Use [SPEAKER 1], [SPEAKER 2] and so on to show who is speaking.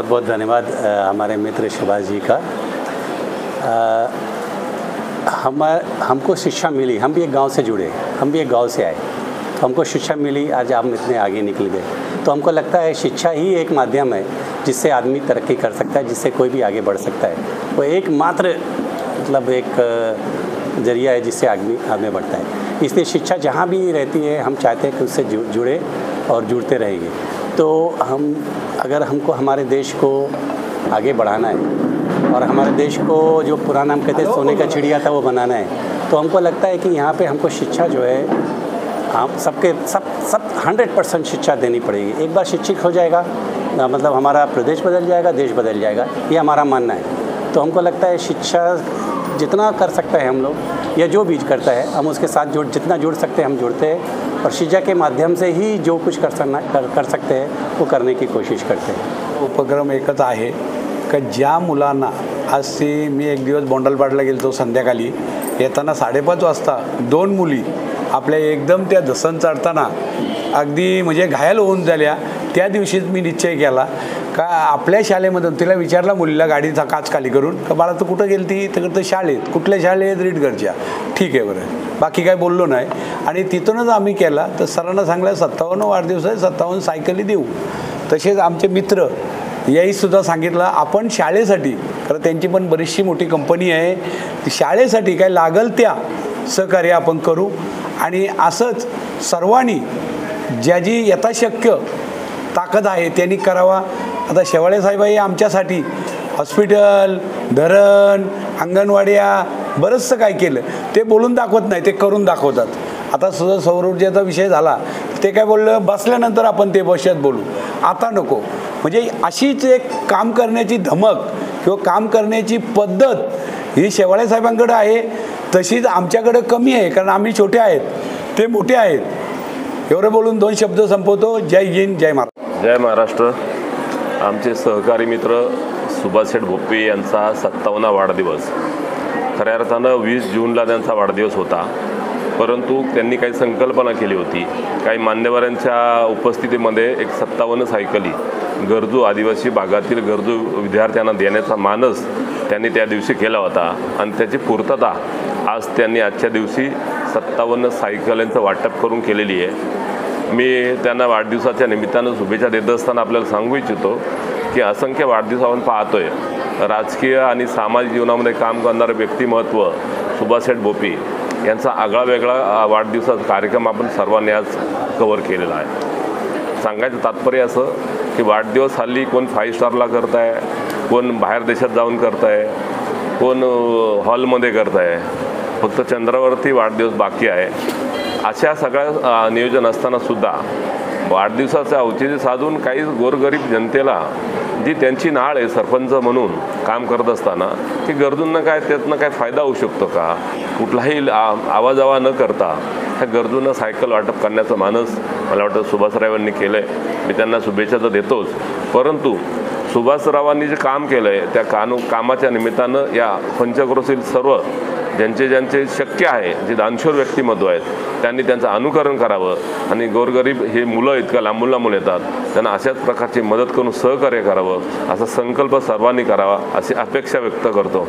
[SPEAKER 1] बहुत धन्यवाद हमारे मित्र सुभाष जी का। हमको शिक्षा मिली, हम भी एक गांव से जुड़े, हम भी एक गांव से आए, तो हमको शिक्षा मिली, आज हम इतने आगे निकल गए। तो हमको लगता है शिक्षा ही एक माध्यम है जिससे आदमी तरक्की कर सकता है, जिससे कोई भी आगे बढ़ सकता है। वो एकमात्र मतलब एक जरिया है जिससे आदमी बढ़ता है। इसलिए शिक्षा जहाँ भी रहती है हम चाहते हैं कि उससे जुड़े और जुड़ते रहेंगे। तो अगर हमको हमारे देश को आगे बढ़ाना है और हमारे देश को जो पुराना हम कहते हैं सोने का चिड़िया था वो बनाना है, तो हमको लगता है कि यहाँ पे हमको शिक्षा जो है हम सब 100% शिक्षा देनी पड़ेगी। एक बार शिक्षित हो जाएगा मतलब हमारा प्रदेश बदल जाएगा, देश बदल जाएगा, ये हमारा मानना है। तो हमको लगता है शिक्षा जितना कर सकता है हम लोग या जो भी करता है हम उसके साथ जितना जुड़ सकते हैं हम जुड़ते हैं, और शिक्षा के माध्यम से ही जो कुछ कर सकते हैं वो करने की कोशिश करते हैं।
[SPEAKER 2] उपक्रम एकच आहे का ज्या मुलांना आज ते मी एक दिवस बोंडलपाडला गेलो संध्याकाळी येताना 5:30 वाजता 2 मुली आपल्या एकदम त्या धसन चढताना अगदी म्हणजे घायल होऊन झाल्या। त्या दिवशीच मी निश्चय केला का आपल्या शाळेमधून तिला विचारला मुलीला गाडीचा काच खाली करून का बाळा तू कुठं गेलती, तर शाळेत, कुठल्या शाळेत, रीडगरच्या, ठीक आहे बरं, बाकी काय बोललो नाही। आणि तिथूनच आम्ही केला तर सरांना सांगलं 57 वाढदिवस आहे, 57 सायकली देऊ। तसेच आमचे मित्र याही सुद्धा सांगितलं आपण शाळेसाठी, कारण त्यांची पण बरीचशी मोठी कंपनी आहे, शाळेसाठी काय लागल त्या सहकार्य आपण करू। आणि असंच सर्वांनी ज्याची यथाशक्य ताकद आहे त्यांनी करावा। आता शेवाळे साहेबांनी आमच्यासाठी हॉस्पिटल, धरण, अंगणवाड्या बरंचसं काय केलं, ते बोलून दाखवत नाही, ते करून दाखवतात। आता सुद्धा सौर ऊर्जेचा विषय झाला, ते काय बोललं बसल्यानंतर आपण ते बसत बोलू, आता नको। म्हणजे अशीच एक काम करण्याची धमक किंवा काम करण्याची पद्धत ही शेवाळे साहेबांकडे आहे, तशीच आमच्याकडे कमी आहे, कारण आम्ही छोटे आहेत, ते मोठे आहेत। एवढं बोलून 2 शब्द संपवतो। जय हिंद, जय महाराष्ट्र।
[SPEAKER 3] जय महाराष्ट्र। आमचे सहकारी मित्र सुभाष शेठ भोपे यांचा 57वा वाढदिवस, खऱ्या अर्थानं 20 जूनला त्यांचा वाढदिवस होता, परंतु त्यांनी काही संकल्पना केली होती। काही मान्यवरांच्या उपस्थितीमध्ये एक 57 सायकली गरजू आदिवासी भागातील गरजू विद्यार्थ्यांना देण्याचा मानस त्यांनी त्या दिवशी केला होता, आणि त्याची पूर्तता आज त्यांनी आजच्या दिवशी 57 सायकलींचं वाटप करून केलेली आहे। मी त्यांना वाढदिवसाच्या निमित्तानं शुभेच्छा देत असताना आपल्याला सांगू इच्छितो की असंख्य वाढदिवस आपण पाहतोय, राजकीय आणि सामाजिक जीवनामध्ये काम करणारे व्यक्तिमत्व सुभाष शेठ भोपे यांचा आगळा वेगळा वाढदिवसाचा कार्यक्रम आपण सर्वांनी आज कव्हर केलेला आहे। सांगायचं तात्पर्य असं की वाढदिवस हल्ली कोण 5 स्टारला करत आहे, कोण बाहेर देशात जाऊन करत आहे, कोण हॉलमध्ये करत आहे, फक्त चंद्रावरती वाढदिवस बाकी आहे। अशा सगळ्या नियोजन असताना सुद्धा वाढदिवसाचं औचित्य साधून काही गोरगरीब जनतेला जी त्यांची नाळ आहे सरपंच म्हणून काम करत असताना की गरजूंना काय त्यातनं काय फायदा होऊ शकतो का, कुठलाही आवाजावा न करता ह्या गरजूंना सायकल वाटप करण्याचं मानस मला वाटतं सुभाषरावांनी केलं आहे। मी त्यांना शुभेच्छा तर देतोच, परंतु सुभाषरावांनी जे काम केलं आहे त्या कामाच्या निमित्तानं या पंचक्रोशीतील सर्व ज्यांचे शक्य आहे, जे दानशूर व्यक्तिमत्व आहेत, त्यांनी त्यांचं अनुकरण करावं आणि गोरगरीब हे मुलं इतक्या लांबून लांबून येतात त्यांना अशाच प्रकारची मदत करून सहकार्य करावं, असा संकल्प सर्वांनी करावा अशी अपेक्षा व्यक्त करतो।